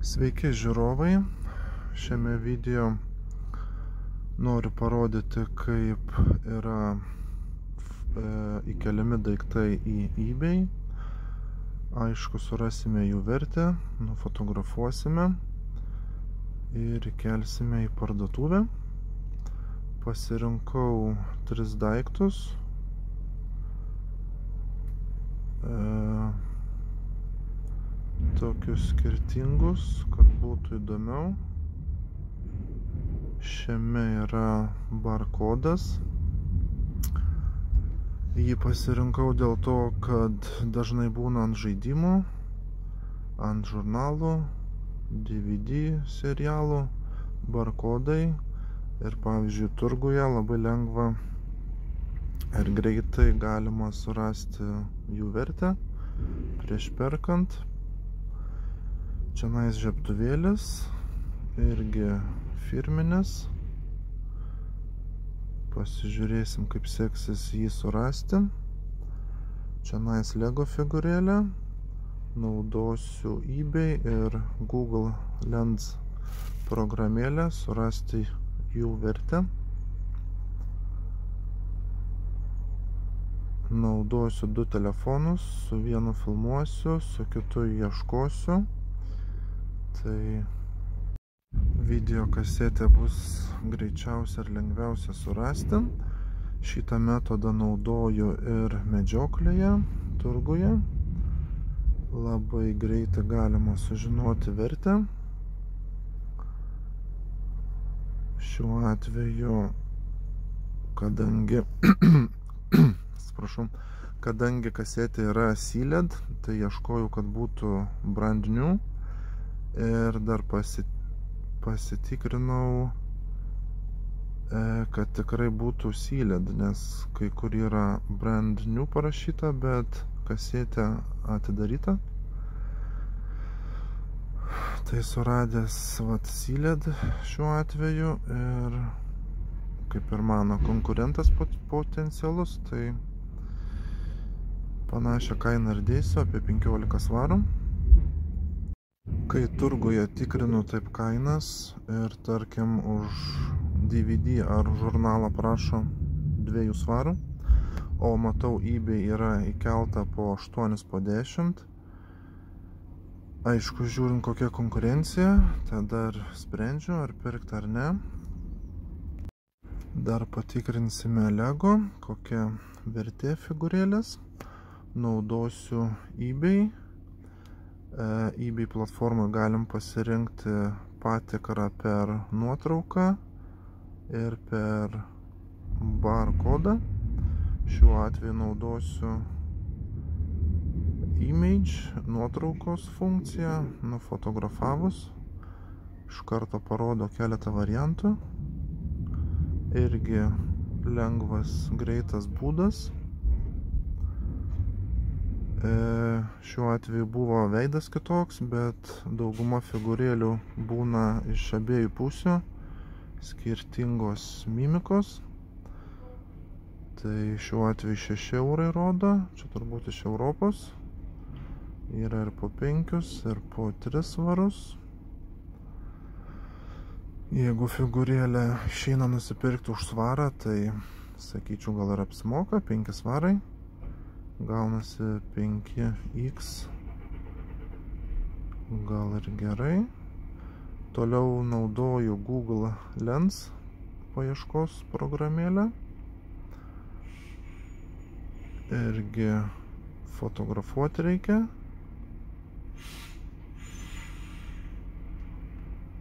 Sveiki žiūrovai, šiame video noriu parodyti, kaip yra įkeliami daiktai į eBay. Aišku, surasime jų vertę, nufotografuosime ir įkelsime į parduotuvę. Pasirinkau 3 daiktus. Tokius skirtingus, kad būtų įdomiau. Šiame yra barkodas. Jį pasirinkau dėl to, kad dažnai būna ant žaidimų, ant žurnalų, DVD serialų, barkodai. Ir pavyzdžiui, turguje labai lengva ir greitai galima surasti jų vertę prieš perkant. Čianais žiebtuvėlis, irgi firminis. Pasižiūrėsim, kaip seksis jį surasti. Čianais Lego figūrėlė. Naudosiu eBay ir Google Lens programėlę surasti jų vertę. Naudosiu 2 telefonus, su vienu filmuosiu, su kitu ieškosiu. Tai video kasetė bus greičiausia ir lengviausia surasti. Šitą metodą naudoju ir medžioklėje, turguje. Labai greitai galima sužinoti vertę. Šiuo atveju, kadangi kasetė yra sealed, tai ieškojau, kad būtų brand new. Ir dar pasitikrinau, kad tikrai būtų sealed, nes kai kur yra brand new parašyta, bet kasetė atidaryta. Tai suradęs sealed šiuo atveju ir kaip ir mano konkurentas potencialus, tai panašią kainą ir dėsiu, apie 15 svarų. Kai turguje tikrinu taip kainas ir tarkim už DVD ar žurnalą prašo 2 svarų, o matau eBay yra įkelta po 8 po 10, aišku, žiūrint kokia konkurencija, tada ir sprendžiu, ar pirkti ar ne. Dar patikrinsime Lego, kokia vertė figūrėlės. Naudosiu eBay. eBay platformą galim pasirinkti patikrą per nuotrauką ir per barkodą. Šiuo atveju naudosiu image nuotraukos funkciją, nufotografavus. Iš karto parodo keletą variantų. Irgi lengvas, greitas būdas. Šiuo atveju buvo veidas kitoks, bet dauguma figūrėlių būna iš abiejų pusių, skirtingos mimikos. Tai šiuo atveju 6 eurai rodo, čia turbūt iš Europos. Yra ir po 5, ir po 3 svarus. Jeigu figūrėlę išeina nusipirkti už svarą, tai sakyčiau, gal ir apsimoka, 5 svarai. Gaunasi 5x, gal ir gerai. Toliau naudoju Google Lens paieškos programėlę. Irgi fotografuoti reikia.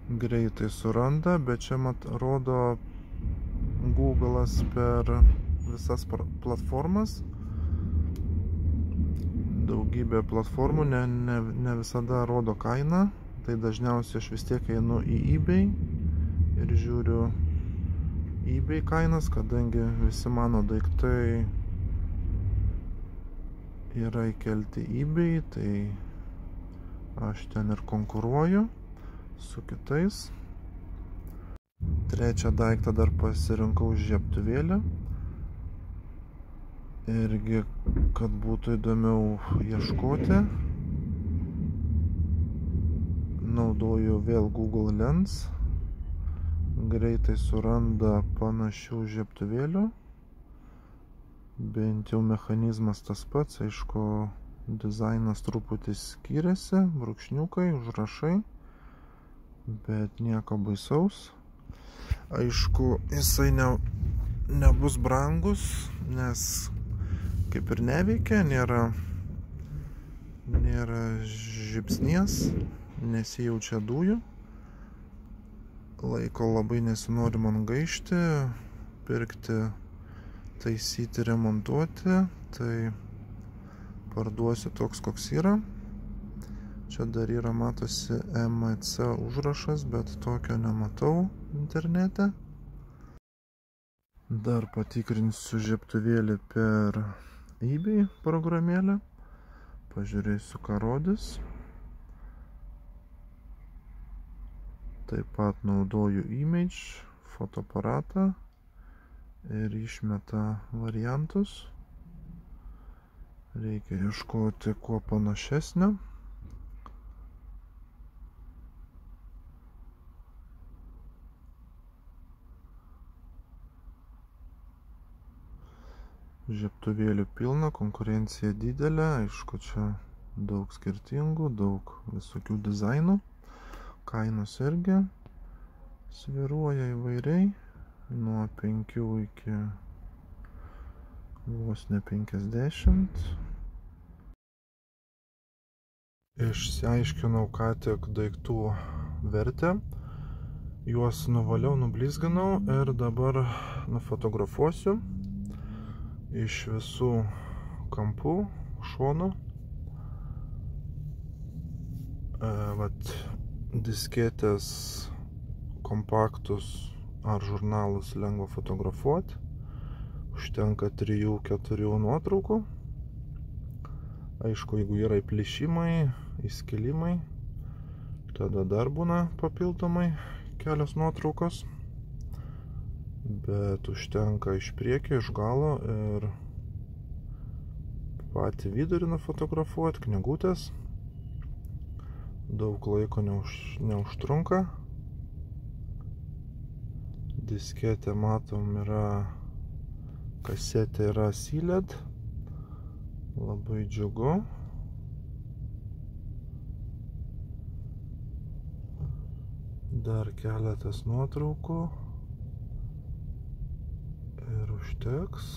Greitai suranda, bet čia rodo Google'as per visas platformas. Daugybė platformų ne visada rodo kainą, tai dažniausiai aš vis tiek einu į eBay ir žiūriu eBay kainas, kadangi visi mano daiktai yra įkelti eBay, tai aš ten ir konkuruoju su kitais. Trečią daiktą dar pasirinkau žiebtuvėlį. Irgi, kad būtų įdomiau ieškoti. naudoju vėl Google Lens. Greitai suranda panašių žiebtuvėlių. Bent jau mechanizmas tas pats, aišku, dizainas truputį skiriasi, brūkšniukai, užrašai, bet nieko baisaus. Aišku, jisai nebus brangus, nes kaip ir neveikia, nėra žibsnies, nesijaučia dujų. Laiko labai nesinori man gaišti, pirkti, taisyti, remontuoti, tai parduosiu toks, koks yra. Čia dar yra, matosi, MC užrašas, bet tokio nematau internete. Dar patikrinsiu žiebtuvėlį per eBay programėlę. Pažiūrėsiu, ką rodys. Taip pat naudoju Image fotoaparatą ir išmeta variantus. Reikia ieškoti kuo panašesnio. Žiebtuvėlių pilna, konkurencija didelė, aišku, čia daug skirtingų, daug visokių dizainų. Kainos irgi svyruoja įvairiai, nuo 5 iki vos ne 50. Išsiaiškinau ką tik daiktų vertę, juos nuvaliau, nublizginau ir dabar nufotografuosiu iš visų kampų, šonų. Vat disketės, kompaktus ar žurnalus lengva fotografuoti. Užtenka 3-4 nuotraukų. Aišku, jeigu yra įplyšimai, įskilimai, tada dar būna papildomai kelios nuotraukos. Bet užtenka iš priekio, iš galo ir patį vidurį nufotografuoti, knygutės. Daug laiko neužtrunka. Disketė, matom, yra kasetė, yra sealed. Labai džiugu. Dar keletas nuotraukų. Ir užteks.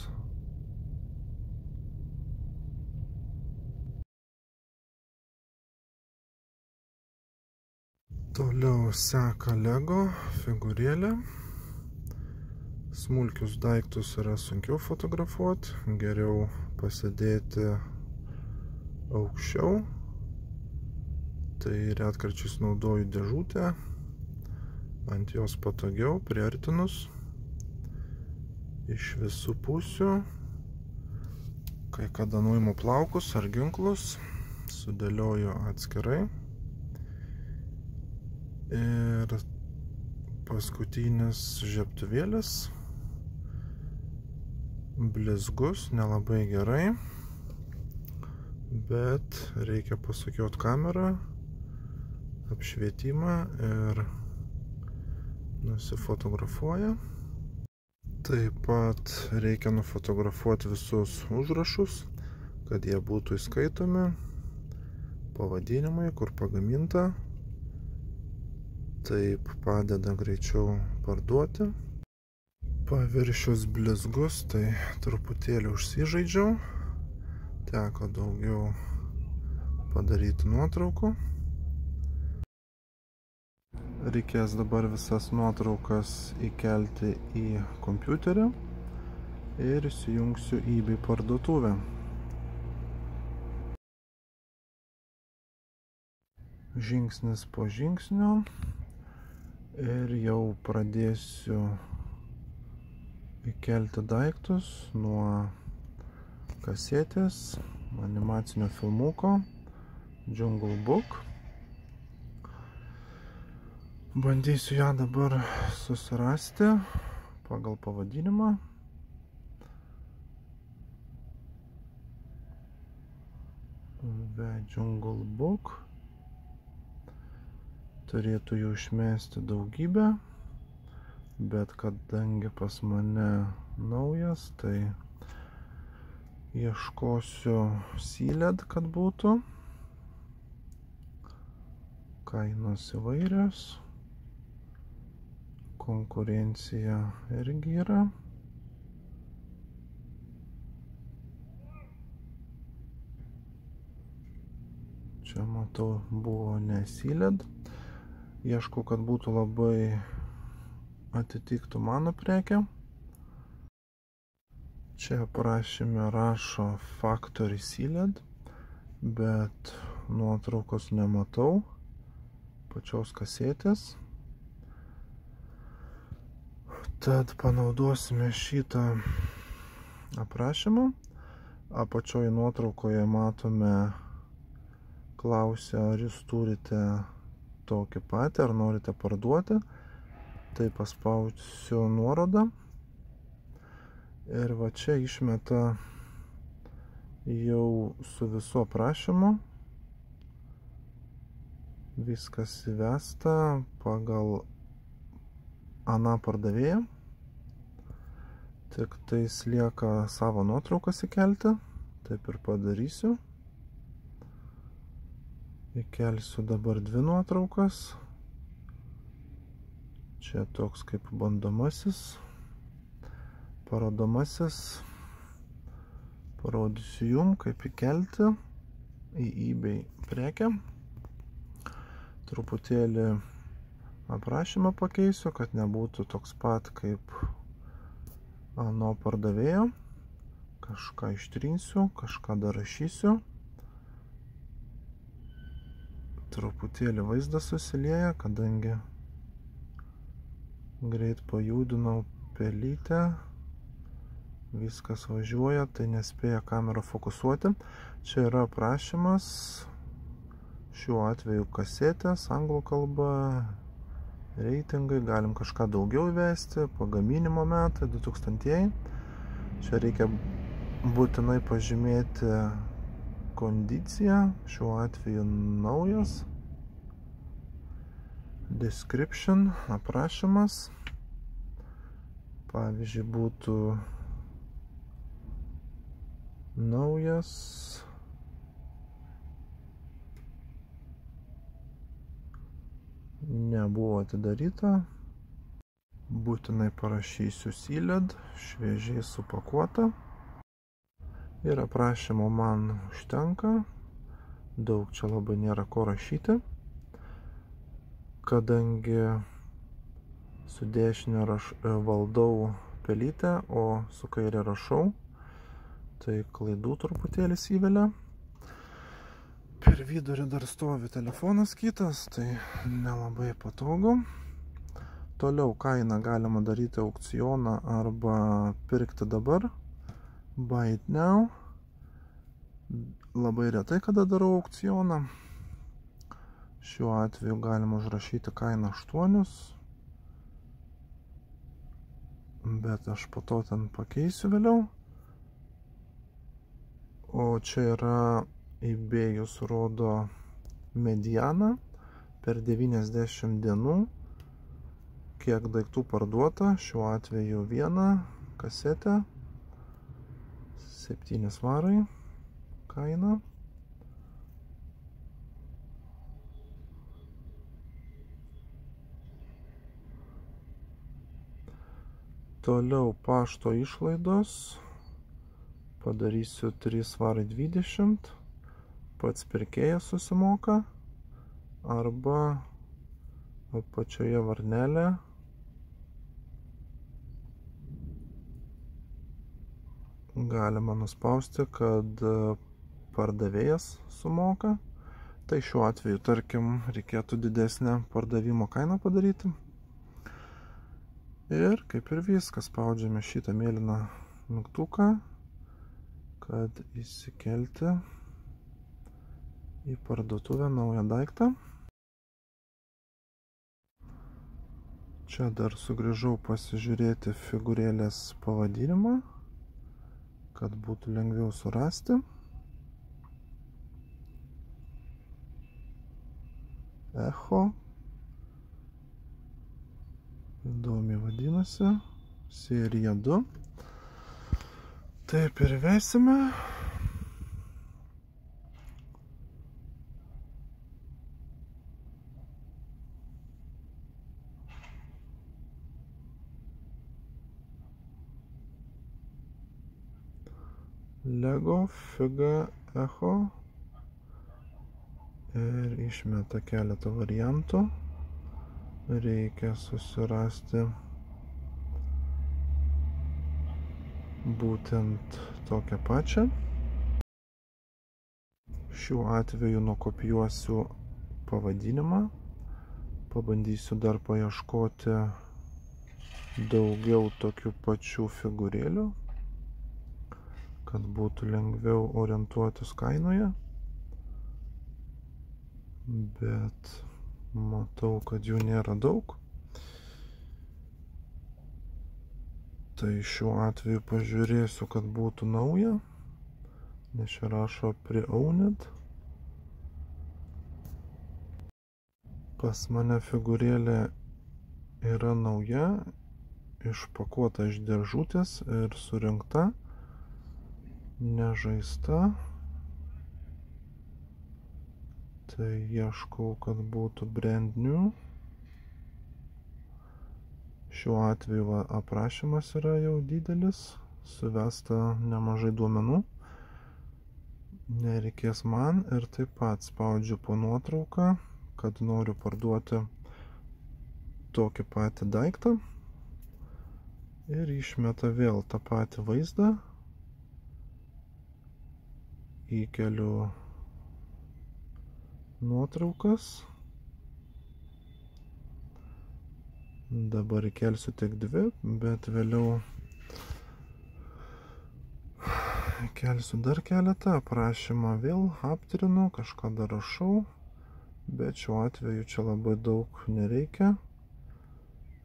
Toliau seka Lego figūrėlė. Smulkius daiktus yra sunkiau fotografuoti, geriau pasidėti aukščiau. Tai retkarčiais naudoju dėžutę, ant jos patogiau priartinus. Iš visų pusių, kai kada nuimu plaukus ar ginklus, sudėlioju atskirai. Ir paskutinis žiebtuvėlis, blizgus, nelabai gerai, bet reikia pasukioti kamerą, apšvietimą ir nusifotografuoja. Taip pat reikia nufotografuoti visus užrašus, kad jie būtų įskaitomi, pavadinimai, kur pagaminta. Taip padeda greičiau parduoti. Paviršius blizgus, tai truputėlį užsižaidžiau. Teko daugiau padaryti nuotraukų. Reikės dabar visas nuotraukas įkelti į kompiuterį ir įsijungsiu į eBay parduotuvę. Žingsnis po žingsnio ir jau pradėsiu įkelti daiktus nuo kasetės, animacinio filmuko Jungle Book. Bandysiu ją dabar susirasti pagal pavadinimą. The Jungle Book. Turėtų jų išmesti daugybę, bet kadangi pas mane naujas, tai ieškosiu Sealed, kad būtų. Kainos įvairios. Konkurencija irgi yra. Čia matau buvo ne Sealed. Ieškau, kad būtų labai atitiktų mano prekę. Čia aprašyme rašo Factory Sealed, bet nuotraukos nematau pačios kasetės. Tad panaudosime šitą aprašymą. Apačioje nuotraukoje matome, klausia, ar jūs turite tokį patį, ar norite parduoti. Tai paspausiu nuorodą. Ir va čia išmeta jau su visu aprašymu. Viskas įvesta pagal aną pardavėją. Tik tais lieka savo nuotraukas įkelti. Taip ir padarysiu. Įkelsiu dabar 2 nuotraukas. Čia toks kaip bandomasis, parodomasis. Parodysiu jums, kaip įkelti į eBay prekę. Truputėlį aprašymą pakeisiu, kad nebūtų toks pat kaip ano pardavėjo. Kažką ištrinsiu, kažką dar rašysiu. Truputėlį vaizdas susilieja, kadangi greit pajudinau pelytę. Viskas važiuoja, tai nespėja kamera fokusuoti. Čia yra aprašymas. Šiuo atveju kasetės, anglų kalba, reitingai, galim kažką daugiau įvesti, pagaminimo metai, 2000-ieji. Čia reikia būtinai pažymėti kondiciją, šiuo atveju naujas. Description, aprašymas. Pavyzdžiui, būtų naujas. Nebuvo atidaryta. Būtinai parašysiu Sealed, šviežiai supakuota. Ir aprašymo man užtenka. Daug čia labai nėra ko rašyti. Kadangi su dešinė valdau pelytę, o su kairė rašau, tai klaidų truputėlį įvelia. Per vidurį dar stovi telefonas kitas, tai nelabai patogu. Toliau kainą galima daryti aukcioną arba pirkti dabar. Buy it now. Labai retai kada darau aukcioną. Šiuo atveju galima užrašyti kainą 8. Bet aš po to ten pakeisiu vėliau. O čia yra eBay'us rodo medianą per 90 dienų, kiek daiktų parduota. Šiuo atveju 1 kasetę, 7 svarai kaina. Toliau pašto išlaidos. Padarysiu 3 svarai 20. Pats pirkėjas susimoka. Arba apačioje varnelė. Galima nuspausti, kad pardavėjas sumoka. Tai šiuo atveju, tarkim, reikėtų didesnę pardavimo kainą padaryti. Ir kaip ir viskas, spaudžiame šitą mėlyną mygtuką, kad įsikelti į parduotuvę naują daiktą. Čia dar sugrįžau pasižiūrėti figūrėlės pavadinimą, kad būtų lengviau surasti. Echo vadinasi, serija 2. Taip ir vesime. Lego Figa Echo ir išmeta keletą variantų. Reikia susirasti būtent tokią pačią. Šiuo atveju nukopijuosiu pavadinimą. Pabandysiu dar paieškoti daugiau tokių pačių figūrėlių, kad būtų lengviau orientuotis kainoje. Bet matau, kad jų nėra daug. Tai šiuo atveju pažiūrėsiu, kad būtų nauja, nes čia rašo pre-owned. Pas mane figūrėlė yra nauja, išpakuota iš dėžutės ir surinkta, nežaista. Tai ieškau, kad būtų brand new. Šiuo atveju aprašymas yra jau didelis, suvesta nemažai duomenų. Nereikės man ir taip pat spaudžiu po nuotrauką, kad noriu parduoti tokį patį daiktą. Ir išmeta vėl tą patį vaizdą. Įkeliu nuotraukas. Dabar įkelsiu tik 2, bet vėliau įkelsiu dar keletą. Aprašymą vėl aptrinu, kažką dar rašau, bet šiuo atveju čia labai daug nereikia.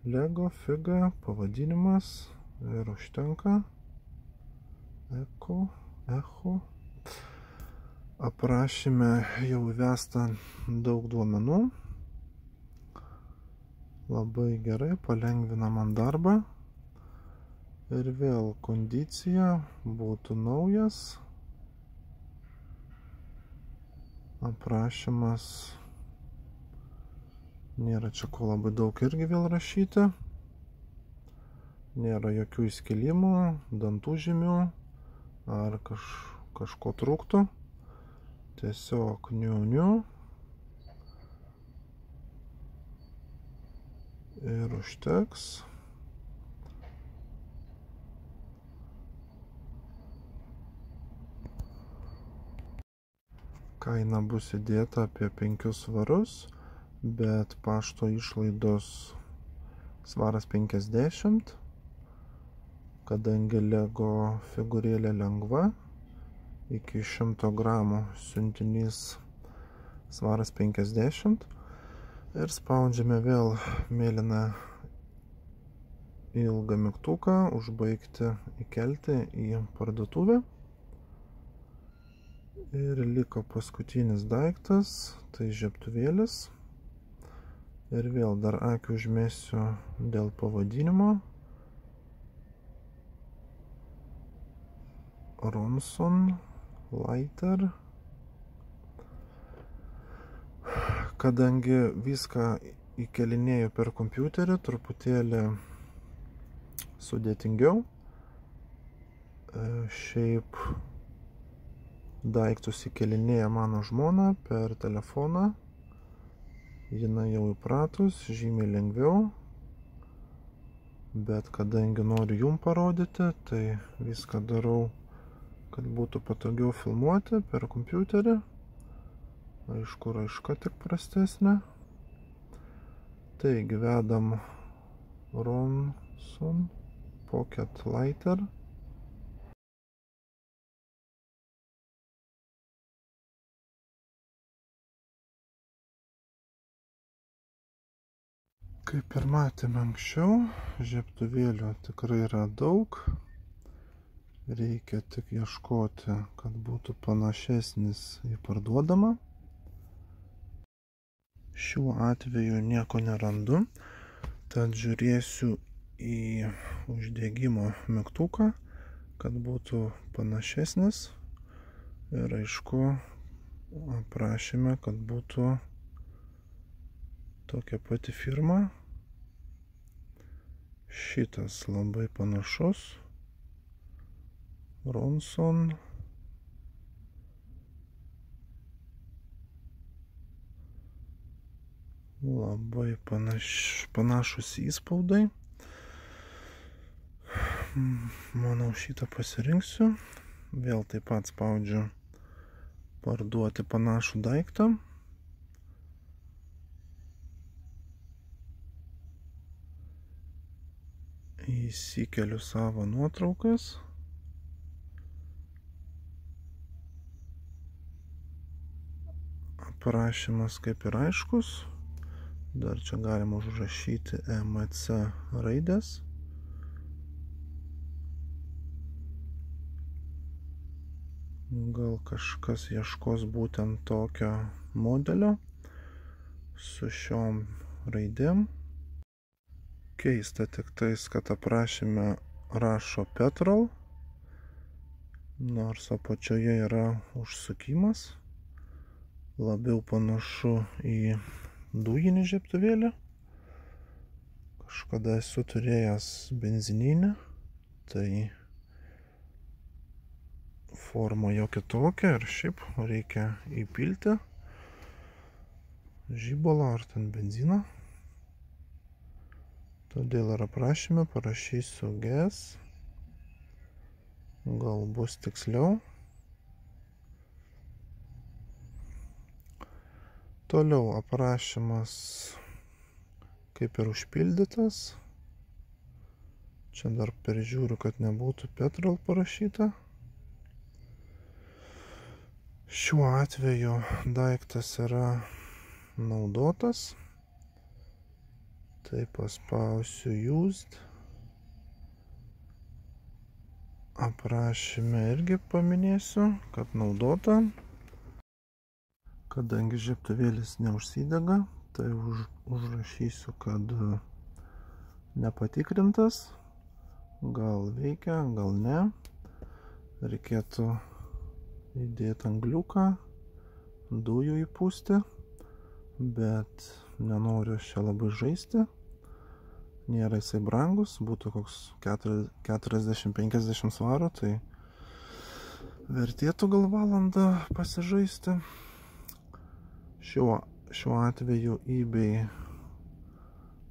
Lego Figa pavadinimas ir užtenka. Echo. Aprašyme jau įvesta daug duomenų. Labai gerai, palengvina man darbą. Ir vėl kondicija būtų naujas. Aprašymas. Nėra čia ko labai daug irgi vėl rašyti. Nėra jokių įskilimų, dantų žymių ar kažko trūktų. Tiesiog new. Ir užteks. Kaina bus įdėta apie 5 svarus, bet pašto išlaidos svaras 50. Kadangi Lego figūrėlė lengva, iki 100 gramų siuntinys svaras 50. Ir spaudžiame vėl mėlyną ilgą mygtuką, užbaigti įkelti į parduotuvę. Ir liko paskutinis daiktas, tai žiebtuvėlis. Ir vėl dar akį užmėsiu dėl pavadinimo. Ronson Lighter. Kadangi viską įkelinėjau per kompiuterį, truputėlį sudėtingiau. Šiaip daiktus įkelinėja mano žmona per telefoną. Jinai jau įpratus, žymiai lengviau. Bet kadangi noriu jum parodyti, tai viską darau, kad būtų patogiau filmuoti per kompiuterį. Aišku, raiška tik prastesnė. Taigi vedam Ronson Pocket Lighter. Kaip ir matėme anksčiau, žiebtuvėlių tikrai yra daug. Reikia tik ieškoti, kad būtų panašesnis į parduodamą. Šiuo atveju nieko nerandu, tad žiūrėsiu į uždegimo mygtuką, kad būtų panašesnis. Ir aišku, aprašyme, kad būtų tokia pati firma. Šitas labai panašus. Ronson. Labai panašus įspaudai. Manau, šitą pasirinksiu. Vėl taip pat spaudžiu parduoti panašų daiktą. Įsikeliu savo nuotraukas. Aprašymas kaip ir aiškus. Dar čia galima užrašyti EMC raidės. Gal kažkas ieškos būtent tokio modelio su šiom raidėm. Keista tik tais, kad aprašyme rašo petrol, nors apačioje yra užsukimas. Labiau panašu į dujinį žiebtuvėlį. Kažkada esu turėjęs benzininį, tai forma jo kitokia ir šiaip reikia įpilti žibalą ar ten benziną. Todėl ir aprašyme parašysiu gas. Gal bus tiksliau. Toliau aprašymas kaip ir užpildytas. Čia dar peržiūriu, kad nebūtų petrol parašyta. Šiuo atveju daiktas yra naudotas. Tai paspausiu used. Aprašyme irgi paminėsiu, kad naudota. Kadangi žiebtuvėlis neužsidega, tai užrašysiu, kad nepatikrintas. Gal veikia, gal ne. Reikėtų įdėti angliuką, dujų įpūsti, bet nenoriu čia labai žaisti. Nėra jisai brangus, būtų koks 40-50 svarų, tai vertėtų gal valandą pasižaisti. Šiuo atveju eBay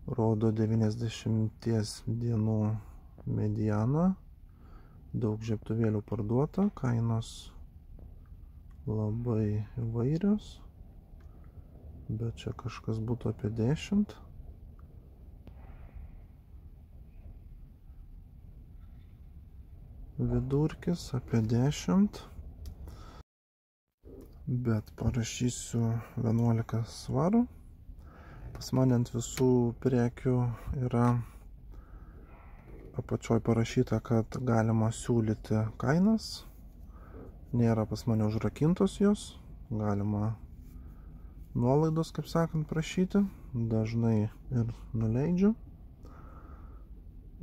rodo 90 dienų medianą. Daug žiebtuvėlių parduota, kainos labai įvairios, bet čia kažkas būtų apie 10. Vidurkis apie 10. Bet parašysiu 11 svarų. Pas mane ant visų prekių yra apačioj parašyta, kad galima siūlyti kainas. Nėra pas mane užrakintos jos. Galima nuolaidos, kaip sakant, prašyti. Dažnai ir nuleidžiu.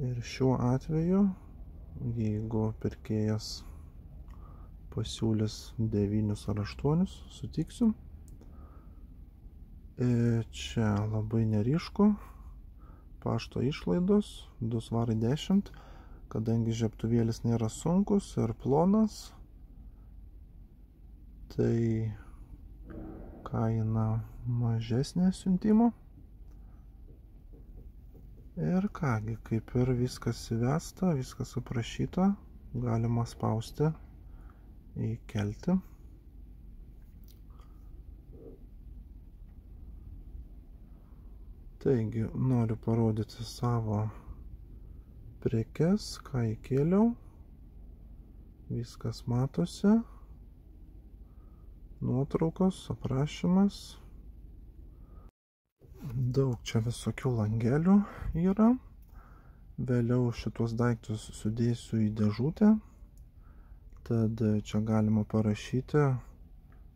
Ir šiuo atveju, jeigu pirkėjas pasiūlys 9 ar 8, sutiksiu. Čia labai neryšku. Pašto išlaidos 2 svarai 10. Kadangi žiebtuvėlis nėra sunkus ir plonas, tai kaina mažesnė siuntimo. Ir kągi, kaip ir viskas įvesta, viskas aprašyta, galima spausti įkelti. Taigi, noriu parodyti savo prekes, ką įkėliau. Viskas matosi. Nuotraukos, aprašymas. Daug čia visokių langelių yra. Vėliau šitos daiktus sudėsiu į dėžutę. Tad čia galima parašyti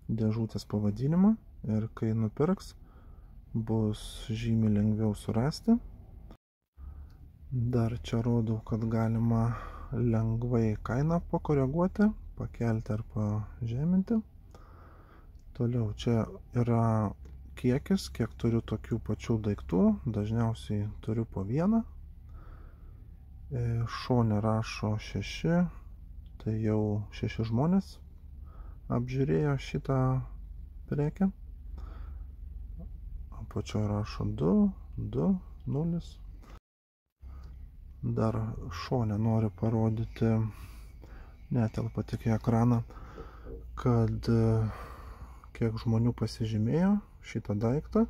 dėžutės pavadinimą ir kai nupirks, bus žymiai lengviau surasti. Dar čia rodau, kad galima lengvai kainą pakoreguoti, pakelti ar pažeminti. Toliau čia yra kiekis, kiek turiu tokių pačių daiktų, dažniausiai turiu po vieną. Šone rašo 6, tai jau 6 žmonės apžiūrėjo šitą prekę. Apačioje rašo 2, 2, 0. Dar šone noriu parodyti, netelpa tik į ekraną, kad kiek žmonių pasižymėjo šitą daiktą.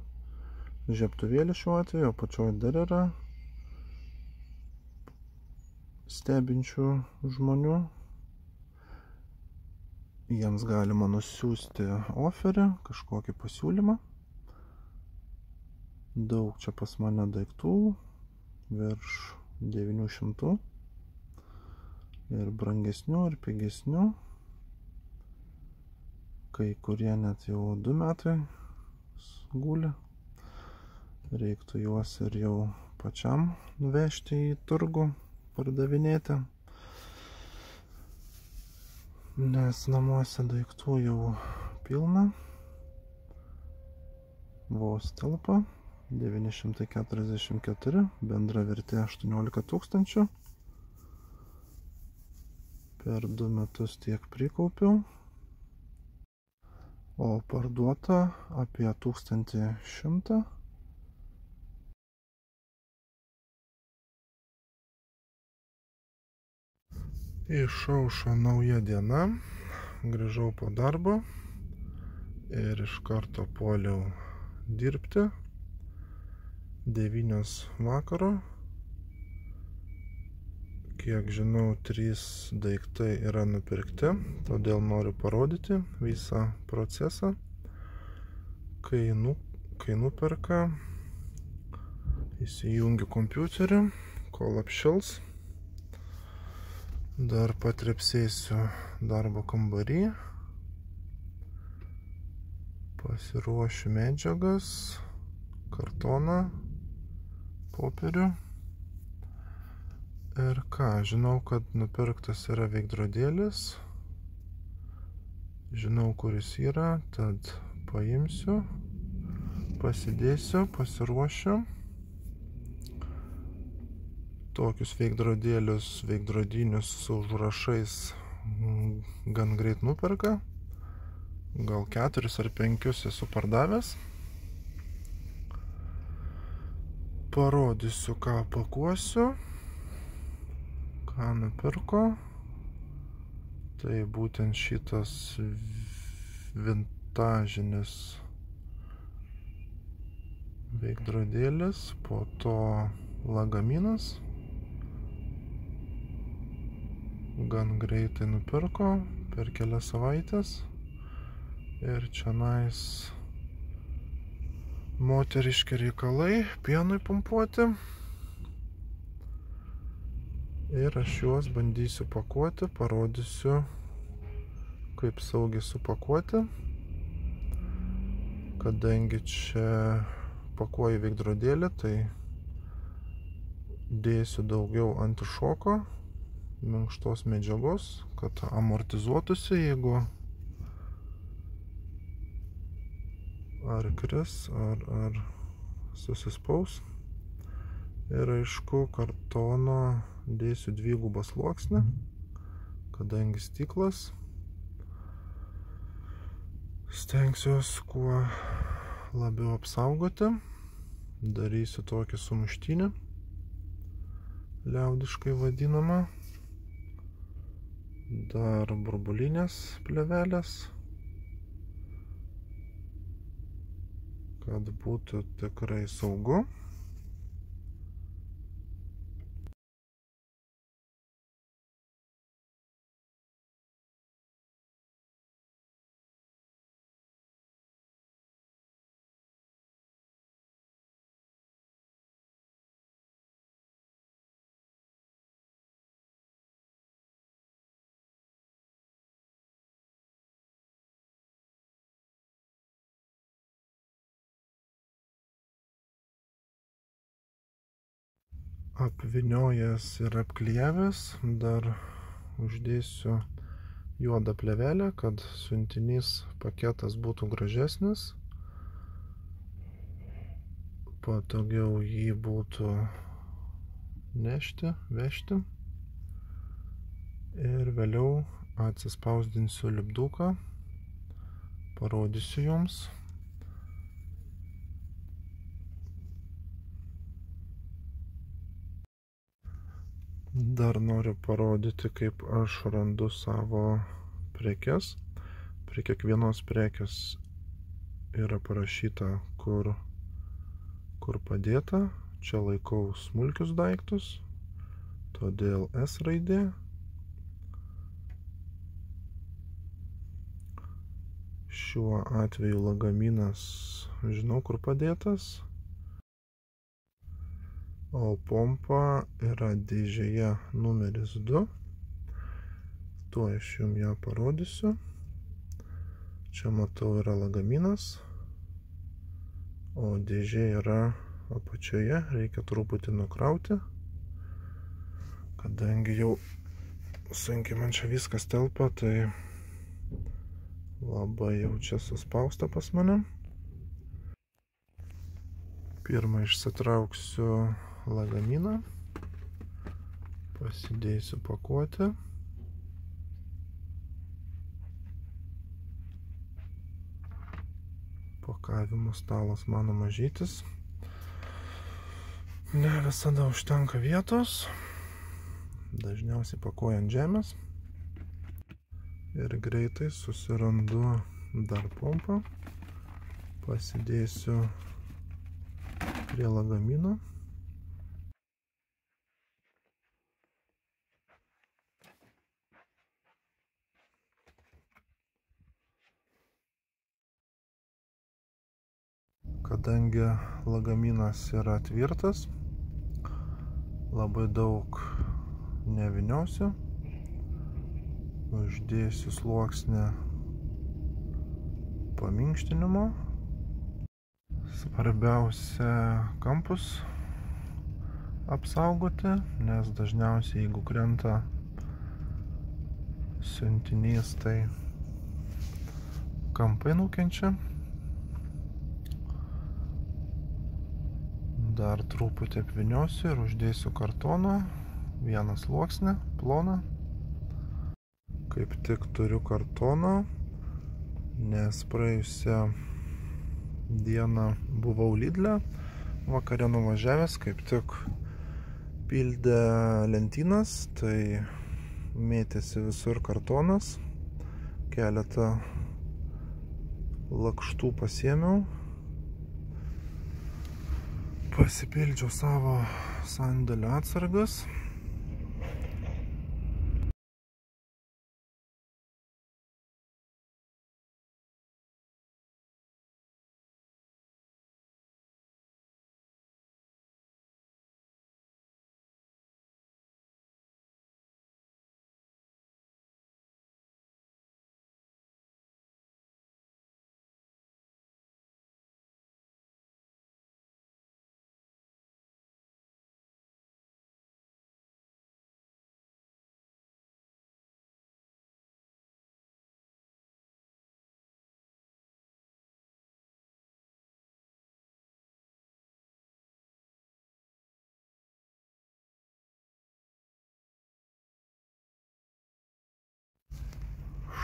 Žiebtuvėlį šiuo atveju, apačioje dar yra stebinčių žmonių. Jiems galima nusiųsti oferį, kažkokį pasiūlymą. Daug čia pas mane daiktų, virš 900. Ir brangesnių, ir pigesnių. Kai kurie net jau 2 metai guli. Reiktų juos ir jau pačiam vežti į turgų, pardavinėti. Nes namuose daiktų jau pilna. Vos telpa 944, bendra vertė 18 000. Per 2 metus tiek prikaupiau. O parduota apie 1100. Išaušo nauja diena, grįžau po darbo ir iš karto puoliau dirbti. 9 vakaro. Kiek žinau, 3 daiktai yra nupirkti, todėl noriu parodyti visą procesą. Kai nuperka, įsijungiu kompiuterį, kol apšils. Dar patrepsėsiu darbo kambarį. Pasiruošiu medžiagas, kartoną, popierių. Ir ką, žinau, kad nupirktas yra veidrodėlis. Žinau, kuris yra, tad paimsiu, pasidėsiu, pasiruošiu. Tokius veidrodinius su užrašais gan greit nuperka. Gal 4 ar 5 esu pardavęs. Parodysiu, ką pakuosiu, ką nupirko. Tai būtent šitas vintažinis veidrodėlis, po to lagaminas. Gan greitai nupirko, per kelias savaitės. Ir čionais moteriški reikalai, pienui pumpuoti. Ir aš juos bandysiu pakuoti, parodysiu, kaip saugiai supakuoti. Kadangi čia pakuoju veidrodėlį, tai dėsiu daugiau antišoko, minkštos medžiagos, kad amortizuotųsi, jeigu ar kris, ar susispaus. Ir aišku, kartono dėsiu 2 sluoksnį, kadangi stiklas. Stengsiuosi kuo labiau apsaugoti. Darysiu tokį sumuštinį, liaudiškai vadinamą. Dar burbulinės plėvelės, kad būtų tikrai saugu. apvyniojęs ir apklijavęs. Dar uždėsiu juodą plėvelę, kad siuntinys paketas būtų gražesnis. Patogiau jį būtų nešti, vežti. Ir vėliau atsispausdinsiu lipduką, parodysiu jums. Dar noriu parodyti, kaip aš randu savo prekes. Prie kiekvienos prekės yra parašyta, kur padėta. Čia laikau smulkius daiktus, todėl S raidė. Šiuo atveju lagaminas žinau, kur padėtas. O pompa yra dėžėje numeris 2. Tuoj aš jums ją parodysiu. Čia matau yra lagaminas, o dėžė yra apačioje. Reikia truputį nukrauti, kadangi jau sunkiai man čia viskas telpa, tai labai jau čia suspausta pas mane. Pirmą išsitrauksiu lagaminą, pasidėsiu pakuotę. Pakavimo stalas mano mažytis. Ne visada užtenka vietos. Dažniausiai pakuoju ant žemės. Ir greitai susirandu dar pompą. Pasidėsiu prie lagamino. Kadangi lagaminas yra tvirtas, labai daug nevyniosiu. Uždėsiu sluoksnį paminkštinimo. Svarbiausia kampus apsaugoti, nes dažniausiai jeigu krenta siuntinys, tai kampai nukenčia. Dar truputį apvyniosiu ir uždėsiu kartoną, vieną sluoksnį, ploną. Kaip tik turiu kartoną, nes praėjusią dieną buvau Lidle, vakare nuvažiavęs, kaip tik pildė lentynas, tai mėtėsi visur kartonas, keletą lakštų pasiėmiau. Pasipildžiau savo sandėlio atsargas.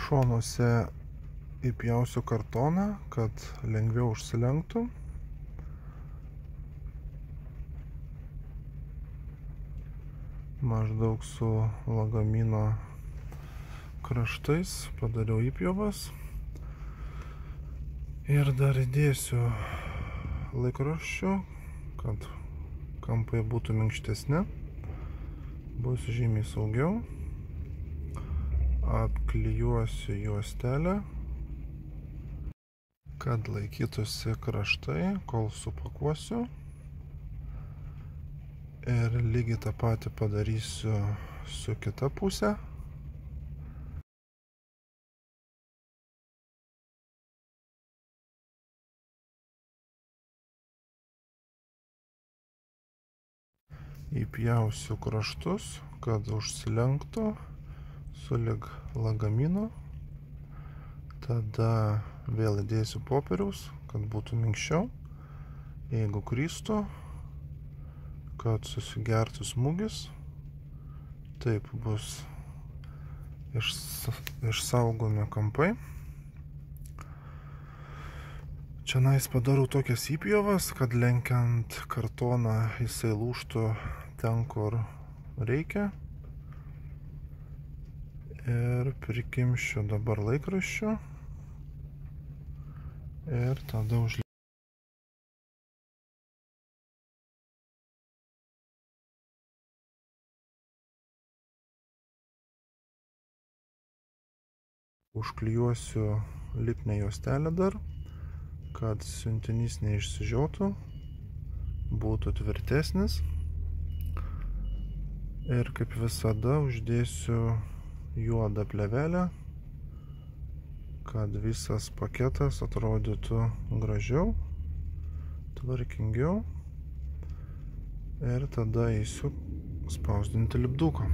Šonuose įpjausiu kartoną, kad lengviau užsilenktų. Maždaug su lagamino kraštais padariau įpjovas. Ir dar įdėsiu laikraščių, kad kampai būtų minkštesni. Bus žymiai saugiau. Apklijuosiu juostelę, kad laikytųsi kraštai, kol supakuosiu. Ir lygiai tą patį padarysiu su kita pusė. Įpjausiu kraštus, kad užsilenktų sulig lagaminu. Tada vėl įdėsiu popieriaus, kad būtų minkščiau. Jeigu kristų, kad susigertų smūgis, taip bus išsaugomi kampai. Čianais padarau tokias įpjovas, kad lenkiant kartoną jisai lūžtų ten, kur reikia. Ir prikimšiu dabar laikraščiu. Ir tada užklijuosiu lipnią juostelę dar, kad siuntinys neišsižiotų, būtų tvirtesnis. Ir kaip visada uždėsiu juodą plėvelę, kad visas paketas atrodytų gražiau, tvarkingiau. Ir tada eisiu spausdinti lipduką.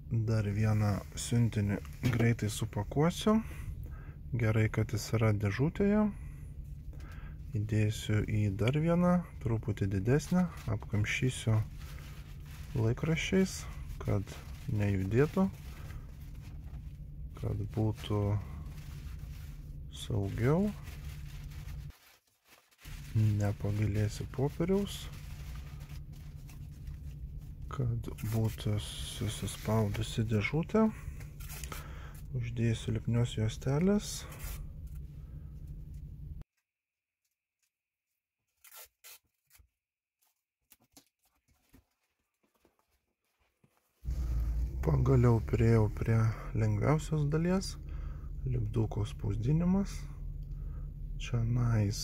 Dar vieną siuntinį greitai supakuosiu. Gerai, kad jis yra dėžutėje. Įdėsiu į dar vieną, truputį didesnę, apkamšysiu laikraščiais, kad nejudėtų, kad būtų saugiau. Nepagailėsiu popieriaus, kad būtų susispaudusi dėžutė. Uždėsiu lipnios juostelės. Pagaliau priėjau prie lengviausios dalies, lipduko spausdinimas. Čianais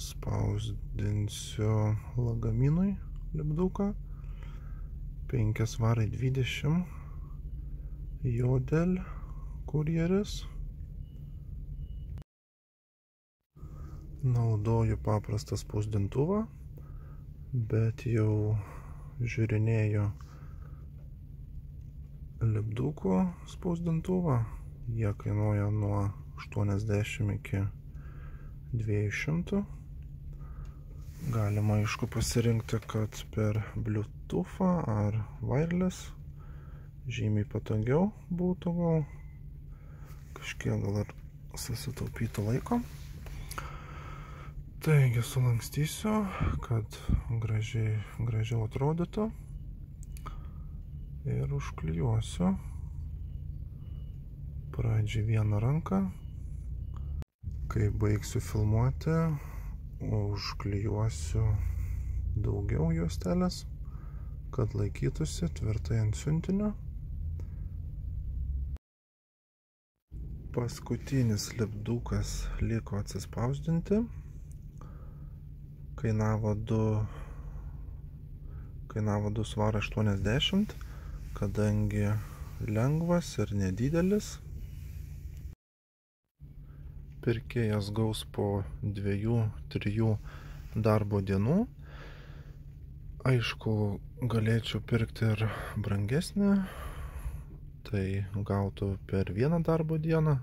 spausdinsiu lagaminui lipduką 5 svarai 20 Jodel kurjeris. Naudoju paprastą spausdintuvą, bet jau žiūrinėju lipdukų spausdintuvą. Jie kainuoja nuo 80 iki 200. Galima aišku pasirinkti, kad per Bluetooth'ą ar wireless žymiai patogiau būtų, gal kažkiek gal ir susitaupytų laiko. Taigi sulankstysiu, kad gražiau atrodytų ir užklijuosiu pradžiai vieną ranką. Kai baigsiu filmuoti, užklijuosiu daugiau juostelės, kad laikytųsi tvirtai ant siuntinio. Paskutinis lipdukas liko atsispausdinti. Kainavo 2 svarai 80, kadangi lengvas ir nedidelis. Pirkėjas gaus po 2-3 darbo dienų. Aišku, galėčiau pirkti ir brangesnį, tai gautų per 1 darbo dieną.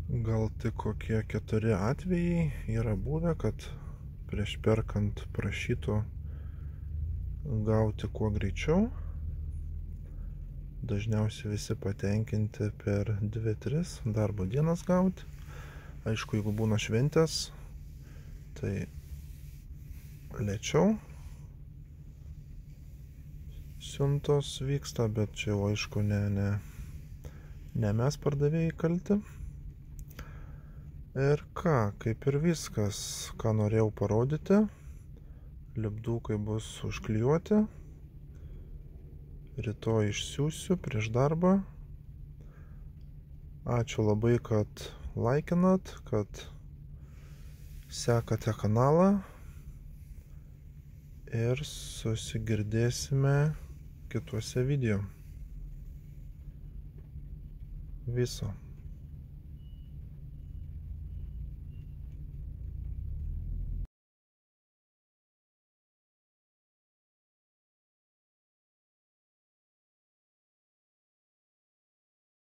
Gal tik kokie 4 atvejai yra buvę, kad prieš perkant prašytų gauti kuo greičiau. Dažniausiai visi patenkinti per 2-3 darbo dienas gauti. Aišku, jeigu būna šventės, tai lėčiau siuntos vyksta, bet čia jau aišku ne mes pardavėjai kalti. Ir ką, kaip ir viskas, ką norėjau parodyti. Lipdukai bus užklijuoti. Rytoj išsiųsiu prieš darbą. Ačiū labai, kad laikinat, kad sekate kanalą. Ir susigirdėsime kituose video. Viso.